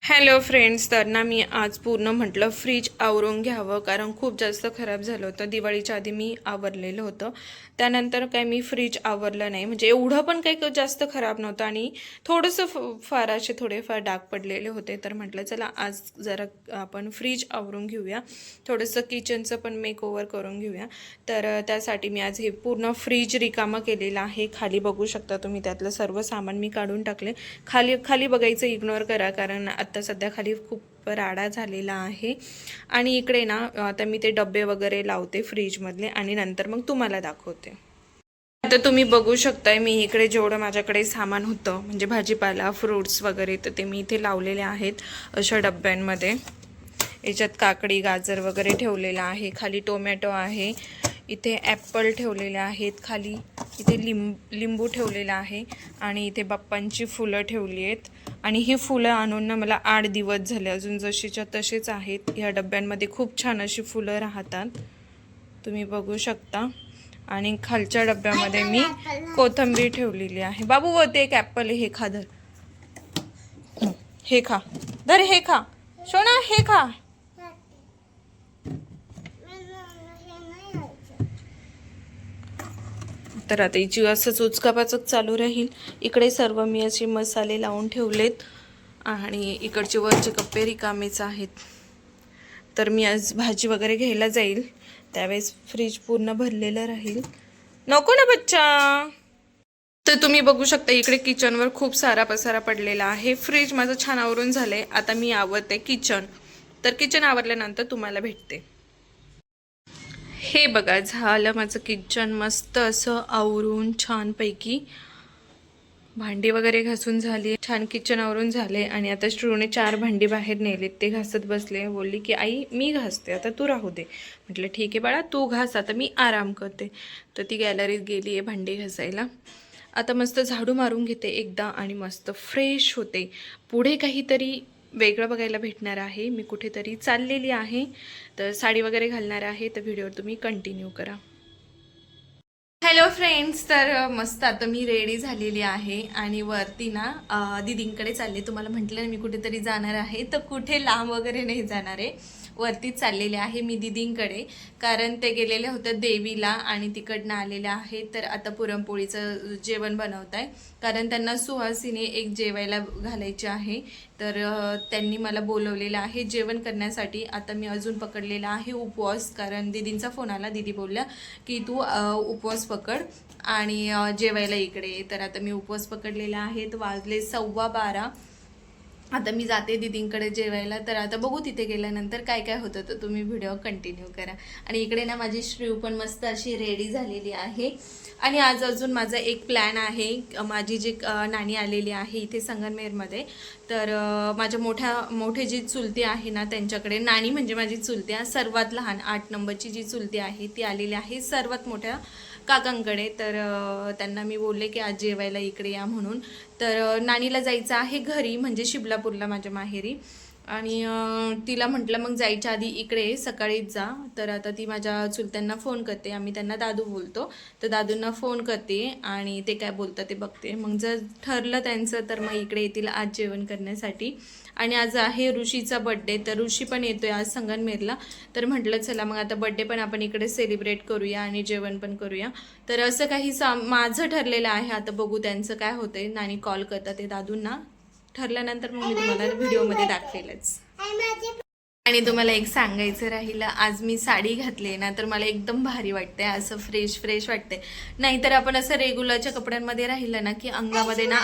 Hello friends, तर ना मी आज पूर्ण म्हटलं फ्रीज आवरून घ्यावं, कारण खूप जास्त खराब झालं होतं. दिवाळीच्या आधी मी आवरलेलं होतं, त्यानंतर काय मी फ्रीज आवरलं नाही. म्हणजे एवढं पण काही जास्त खराब नव्हतं आणि थोडंसं फार असे थोडेफार डाग पडलेले होते. तर म्हटलं चला आज जरा आपण फ्रीज आवरून घेऊया, थोडंसं किचनचं पण मेक ओव्हर करून घेऊया. तर त्यासाठी मी आज हे पूर्ण फ्रीज रिकामं केलेलं आहे. खाली बघू शकता तुम्ही, त्यातलं सर्व सामान मी काढून टाकले. खाली खाली बघायचं इग्नोर करा, कारण आता सध्या खाली खूप राडा झालेला आहे. आणि इकडे ना आता मी ते डबे वगैरे लावते फ्रीजमधले आणि नंतर मग तुम्हाला दाखवते. आता तुम्ही बघू शकताय, मी इकडे जेवढं माझ्याकडे सामान होतं म्हणजे भाजीपाला फ्रूट्स वगैरे, तर ते मी इथे लावलेले आहेत अशा डब्यांमध्ये. याच्यात काकडी गाजर वगैरे ठेवलेलं आहे, खाली टोमॅटो आहे, इथे ॲपल ठेवलेले आहेत, खाली इथे लिंबू ठेवलेला आहे आणि इथे बाप्पांची फुलं ठेवली आहेत. आणि ही फुलं आणून ना मला 8 दिवस झाले, अजून जशीच्या तसेच आहेत. ह्या डब्यांमध्ये खूप छान अशी फुलं राहतात, तुम्ही बघू शकता. आणि खालच्या डब्यामध्ये मी कोथिंबीर ठेवलेली आहे. बाबू व ते एक ॲपल हे खा, धर हे खा, धर हे खा सोना, हे खा. तर आता हिची असंच उचकापाचक चालू राहील. इकडे सर्व मी असे मसाले लावून ठेवलेत आणि इकडचे वरचे कप्पे रिकामेच आहेत. तर मी आज भाजी वगैरे घ्यायला जाईल, त्यावेळेस फ्रीज पूर्ण भरलेलं राहील. नको ना बच्चा. तर तुम्ही बघू शकता इकडे किचनवर खूप सारा पसारा पडलेला आहे. फ्रीज माझं छान आवरून झालंय. आता मी आवरते किचन. तर किचन आवरल्यानंतर तुम्हाला भेटते. हे बघा, झालं माझं किचन मस्त असं आवरून छानपैकी. भांडी वगैरे घासून झाली, छान किचन आवरून झाले. आणि आता श्रूने 4 भांडी बाहेर नेलेत, ते घासत बसले. बोलली की आई मी घासते, आता तू राहू दे. म्हटलं ठीक आहे बाळा, तू घास, आता मी आराम करते. तर ती गॅलरीत गेली आहे भांडी घासायला. आता मस्त झाडू मारून घेते एकदा आणि मस्त फ्रेश होते. पुढे काहीतरी वेगळं बघायला भेटणार आहे. मी कुठेतरी चाललेली आहे, तर साडी वगैरे घालणार आहे. तर व्हिडिओ तुम्ही कंटिन्यू करा. हॅलो फ्रेंड्स, तर मस्त आता मी रेडी झालेली आहे आणि वरती ना दीदींकडे चालले. तुम्हाला म्हटलं ना मी कुठेतरी जाणार आहे, तर कुठे लांब वगैरे नाही जाणार आहे, वरतीच चाललेले आहे मी दीदींकडे. कारण ते गेलेले होते देवीला आणि तिकडनं आलेले आहे. तर आता पुरणपोळीचं जेवण बनवत आहे, कारण त्यांना सुहासीने एक जेवायला घालायचे आहे. तर त्यांनी मला बोलवलेलं आहे जेवण करण्यासाठी. आता मी अजून पकडलेला आहे उपवास, कारण दीदींचा फोन आला. दीदी बोलल्या की तू उपवास पकड आणि जेवायला इकडे. तर आता मी उपवास पकडलेला आहे. तर वाजले 12:15. आता मी जाते दीदींकडे जेवायला. तर आता बघू तिथे गेल्यानंतर काय काय होतं, तर तुम्ही व्हिडिओ कंटिन्यू करा. आणि इकडे ना माझी श्रीव पण मस्त अशी रेडी झालेली आहे. आणि आज अजून माझा एक प्लॅन आहे. माझी जी नानी आलेली आहे इथे संगमनेरमध्ये, तर माझ्या मोठे जी चुलती आहे ना त्यांच्याकडे, नानी म्हणजे माझी चुलती सर्वात लहान 8 नंबरची जी चुलती आहे ती आलेली आहे सर्वात मोठ्या काकांकडे. तर त्यांना मी बोलले की आज जेवायला इकडे या म्हणून. तर नानीला जायचं आहे घरी, म्हणजे शिबलापूरला माझ्या माहेरी. आणि तिला म्हटलं मग जायच्या आधी इकडे सकाळीच जा. तर आता ती माझ्या चुलत्यांना फोन करते, आम्ही त्यांना दादू बोलतो, तर दादूंना फोन करते आणि ते काय बोलतात ते बघते. मग जर ठरलं त्यांचं तर मग इकडे येतील आज जेवण करण्यासाठी. आणि आज आहे ऋषीचा बड्डे, तर ऋषी पण येतोय आज संगमनेरला. तर म्हटलं चला मग आता बड्डे पण आपण इकडे सेलिब्रेट करूया आणि जेवण पण करूया. तर असं काही माझं ठरलेलं आहे. आता बघू त्यांचं काय होतंय. नानी कॉल करतात ते दादूंना, ठरल्यानंतर मग मी तुम्हाला व्हिडिओमध्ये दाखवेलच. आणि तुम्हाला एक सांगायचं राहिलं, आज मी साडी घातली ना तर मला एकदम भारी वाटते, असं फ्रेश फ्रेश वाटते. नाहीतर आपण असं रेग्युलरच्या कपड्यांमध्ये राहिलं ना की अंगामध्ये ना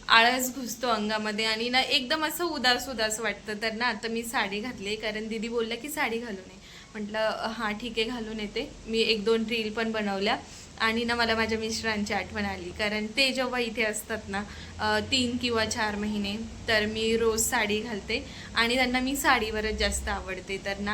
आळस घुसतो अंगामध्ये आणि ना एकदम असं उदास उदास वाटतं. तर ना आता मी साडी घातली, कारण दीदी बोलल्या की साडी घालू नये. म्हटलं हां ठीक आहे घालून येते. मी 1-2 रील पण बनवल्या. आणि ना मला माझ्या मिस्टरांची आठवण आली, कारण ते जेव्हा इथे असतात ना 3 किंवा 4 महिने, तर मी रोज साडी घालते आणि त्यांना मी साडीवरच जास्त आवडते. तर ना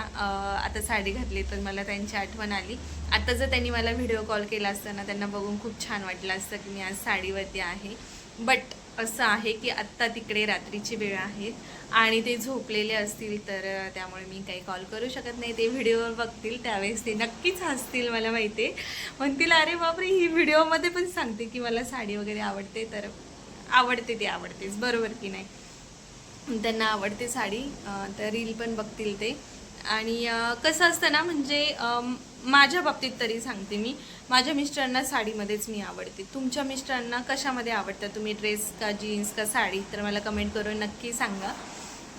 आता साडी घातली तर मला त्यांची आठवण आली. आता जर त्यांनी मला व्हिडिओ कॉल केला असताना त्यांना बघून खूप छान वाटलं असतं की मी आज साडीवरती आहे. बट असं आहे की आत्ता तिकडे रात्रीची वेळ आहे आणि ते झोपलेले असतील, तर त्यामुळे मी काही कॉल करू शकत नाही. ते व्हिडिओ बघतील त्यावेळेस ते नक्कीच हसतील, मला माहिती आहे. म्हणतील अरे बापरे, ही व्हिडिओमध्ये पण सांगते की मला साडी वगैरे आवडते. तर आवडते, ती आवडतेच, बरोबर की नाही. त्यांना आवडते साडी, तर रील पण बघतील ते. आणि कसं असतं ना, म्हणजे माझ्या बाबतीत तरी सांगते मी, माझ्या मिस्टरांना साडीमध्येच मी आवडते. तुमच्या मिस्टरांना कशामध्ये आवडतं, तुम्ही ड्रेस का जीन्स का साडी, तर मला कमेंट करून नक्की सांगा.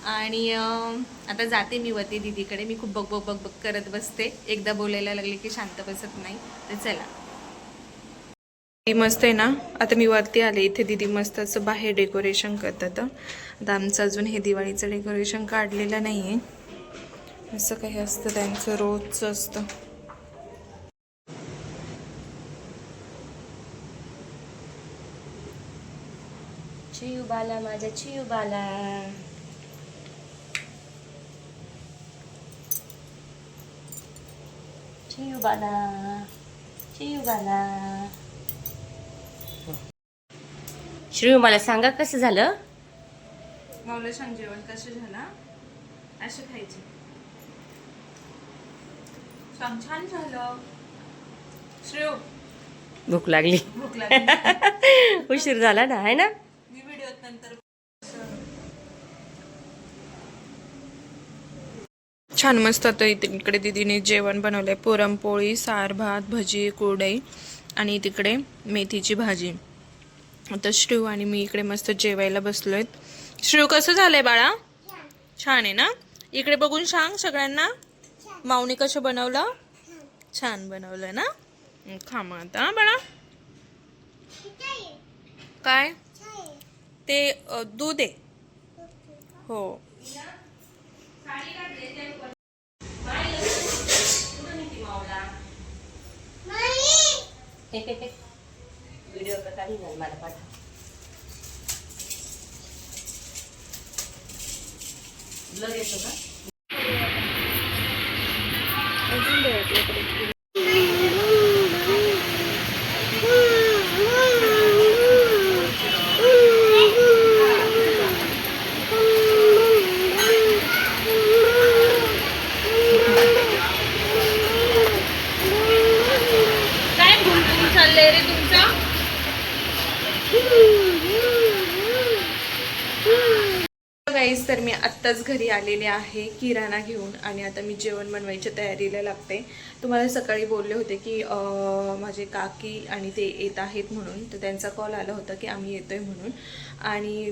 आणि आता जाते मी वती दीदीकडे. मी खूप बक बक बक बक करत बसते, एकदा बोलायला लागले की शांत बसत नाही. तर चला, मस्त आहे ना. आता मी वरती आले, इथे दीदी मस्त असं बाहेर डेकोरेशन करतात. आता आमचं अजून हे दिवाळीचं डेकोरेशन काढलेलं नाही आहे. असं काही असतं त्यांचं, रोजचं असतं. चिऊ बाला, माझा चिऊ बाला. चिऊ बाला, चिऊ बाला. श्री, मला सांगा कसं झालं? माऊला सांग जेवण कसं झालं. असं खायचं सांग. छान झालं श्रेय. भूक लागली. भूक लागली. उशीर झाला ना, आहे ना. मी व्हिडिओत नंतर. छान मस्त. आता इकडे दीदीने जेवण बनवलंय. पुरणपोळी, सार भात, भजी, कुरडई आणि तिकडे मेथीची भाजी. आता श्रीव आणि मी इकडे मस्त जेवायला बसलोय. श्रीव कसं झालंय बाळा? छान आहे ना. इकडे बघून सांग सगळ्यांना, माऊने कसं बनवलं. छान बनवलं ना. खा मग आता बाळा. काय ते दूध आहे. हो. व्हिडिओ काढून मला पाठव. ब्लर येतो का? काय भूल चाललंय रे तुमचा? गाईस, तर मी आत्ताच घरी आलेले आहे किराणा घेऊन, आणि आता मी जेवण बनवायच्या तयारीला लागते. तुम्हाला सकाळी बोलले होते की माझे काकी आणि ते येत आहेत म्हणून, तर त्यांचा कॉल आला होता की आम्ही येतोय म्हणून. आणि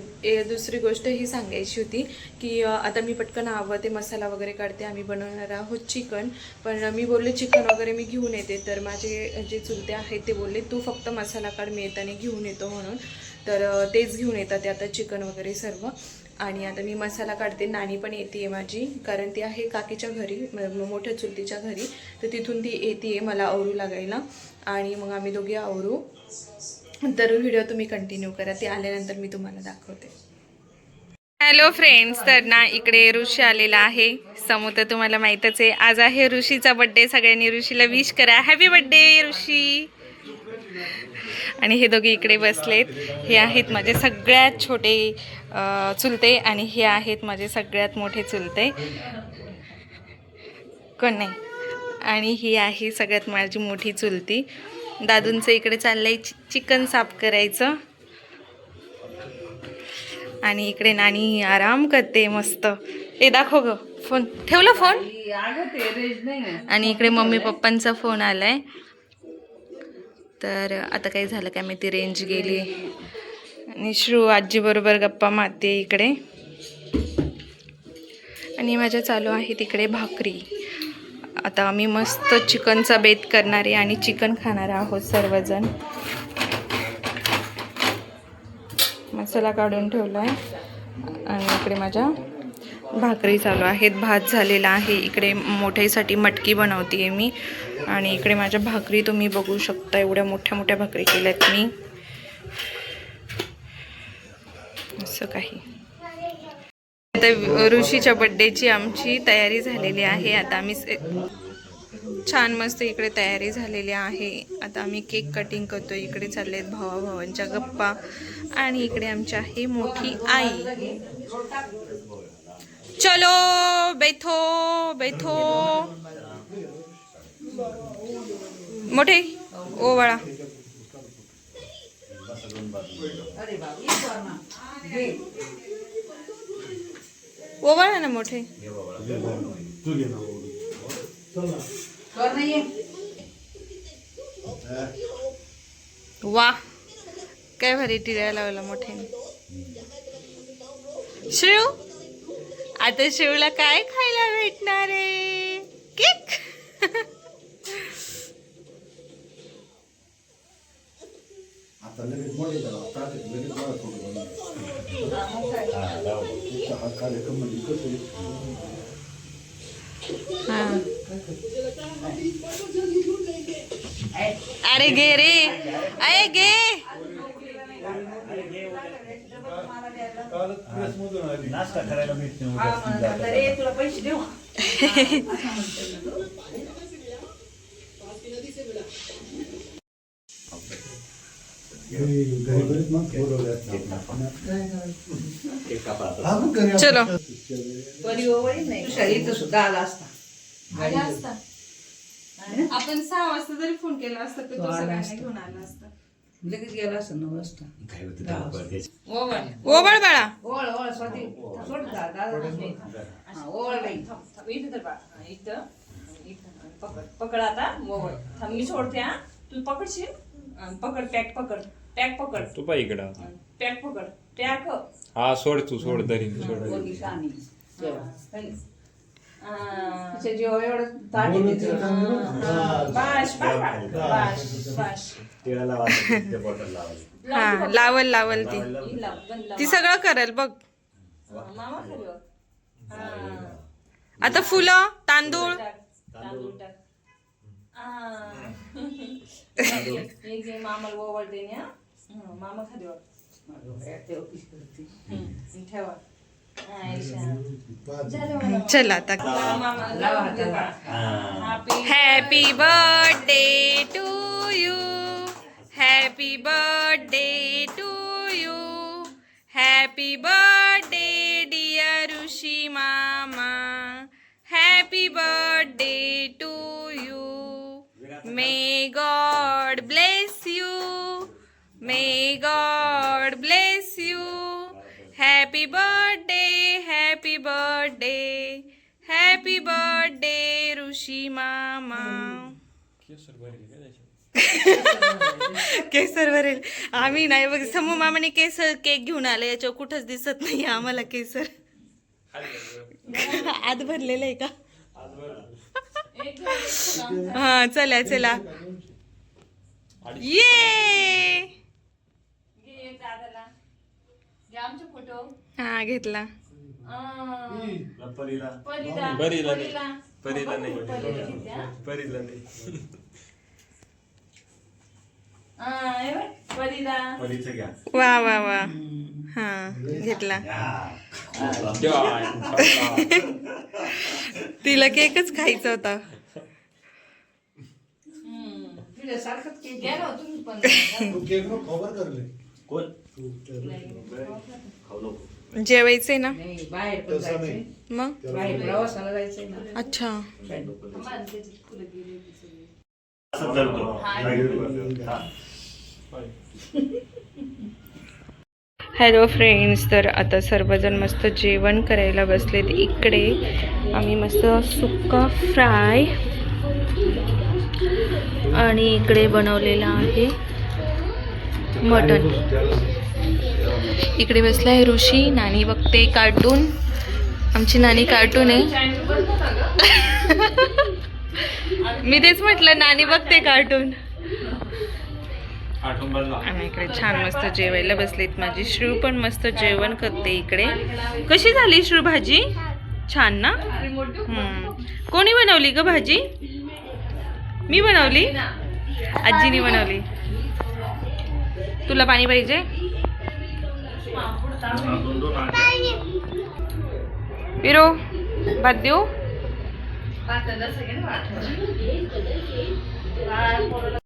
दुसरी गोष्ट ही सांगायची होती की आता मी पटकन ते मसाला वगैरे काढते. आम्ही बनवणार आहोत चिकन. पण मी बोलले चिकन वगैरे मी घेऊन येते, तर माझे जे चुलते आहेत ते बोलले तू फक्त मसाला काढ, मी येताना घेऊन येतो म्हणून. तर तेच घेऊन येतात ते आता चिकन वगैरे सर्व. आणि आता मी मसाला काढते. नानी पण येते माझी, कारण ती आहे काकीच्या घरी, मोठ्या चुलतीच्या घरी. तर तिथून ती येते मला आवरू लागायला, आणि मग आम्ही दोघे आवरू. तर व्हिडिओ तुम्ही कंटिन्यू करा, ते आल्यानंतर मी तुम्हाला दाखवते. हॅलो फ्रेंड्स, तर ना इकडे ऋषी आलेला आहे. समोर तर तुम्हाला माहीतच आहे, आज आहे ऋषीचा बड्डे. सगळ्यांनी ऋषीला विश करा, हॅपी बड्डे ऋषी. आणि हे दोघे इकडे बसलेत. हे आहेत माझे सगळ्यात छोटे चुलते, आणि हे आहेत माझे सगळ्यात मोठे चुलते. कोण नाही. आणि ही आहे सगळ्यात माझी मोठी चुलती. दादूंचं इकडे चाललंय चिकन साफ करायचं, आणि इकडे नानी आराम करते मस्त. ए दाखव ग फोन, ठेवला फोन. आणि इकडे मम्मी पप्पांचा फोन आलाय. तर आता काय झालं काय माहिती, रेंज गेली. आणि श्रू आजी बरोबर गप्पा मारते इकडे. आणि माझ्या चालू आहे तिकडे भाकरी. आता आम्ही मस्त चिकनचा बेत करणार आहे आणि चिकन खाणार आहोत सर्वजण. मसाला काढून ठेवला आहे, आणि इकडे माझ्या भाकरी चालू आहेत. भात झालेला आहे. इकडे मोठ्यासाठी मटकी बनवते मी, आणि इकडे माझ्या भाकरी तुम्ही बघू शकता. एवढ्या मोठ्या मोठ्या भाकरी केल्यात मी. असं काही. आता ऋषीच्या बड्डेची आमची तयारी झालेली आहे. आता आम्ही छान मस्त इकडे तयारी झालेली आहे. आता आम्ही केक कटिंग करतो. इकडे चाललेत भावाभावांच्या गप्पा, आणि इकडे आमची आहे मोठी आई. चलो बैठो बैठो. मोठे ओ बाळा. ओवाळा ना मोठे. वा काय भारी टिळा लावला मोठे. शिव आता शिवला काय खायला भेटणार आहे? केक. आता लगेच मोठे झाला आता लगेच मला थोडं हा कार्यक्रम म्हणजे कसं अरे गे रे, अरे गे. नाश्ता करायला भेटते तुला पैसे देऊ. चलो सुद्धा आला असता. आपण 6 वाजता जरी फोन केला असता तर तो सगळ्यांना घेऊन आला असता. लगेच गेला असं 9 वाजता. ओबळ बाळा. ओळ ओळ स्वाती सोड दादा ओळ बाई इथं तर बा इथं पकड पकड आता ओळ थांब मी सोडते हा तू पकडशील पकड पॅक पकड पॅक पकड तू पाय इकडं पॅक पकड पॅक हा सोड तू सोड धरी सोड बोलली शानी जेव्हा एवढं ताट बाश बाश बाश बाश हा लावल लावल ती ती सगळं करेल बघ. मामा खरं आता फुलं तांदूळ तांदूळ टाक एक जे मामाला ओवळते ना मामा खाली ठेवा चला आता. Happy birthday to you, happy birthday to you, happy birthday dear Rishi मामा, happy birthday to you. May God bless you, may God bless you. Happy birthday, happy birthday, happy birthday Rishi मामा. केसर भरेल आम्ही नाही बघ. समूह मामाने केसर केक घेऊन आले, याच्यावर कुठंच दिसत नाही आम्हाला केसर. आत भरलेलं आहे का? हा चला चला ये. फोटो हा घेतला. परीला नाही परीला नाही वा वा वा. हा घेतला. तिला केकच खायचा होता. जेवायचंय ना बाहेर पण जायचंय मग बाहेर प्रवासाला जायचंय ना. अच्छा. हॅलो फ्रेंड्स, तर आता सर्वजण मस्त जेवण करायला बसलेत. इकडे आम्ही मस्त सुक्का फ्राय आणि इकडे बनवलेला आहे मटन. इकडे बसला आहे ऋषी. नानी बघते कार्टून. आमची नानी कार्टून आहे. मी तेच म्हटलं नानी बघते कार्टून. आणि इकडे छान मस्त जेवायला बसलेत. माझी श्रू पण मस्त जेवण करते इकडे. कशी झाली श्रू भाजी? छान ना. कोणी बनवली ग भाजी? मी बनवली. आजीने बनवली. तुला पाणी पाहिजे? पिरो भात देऊ?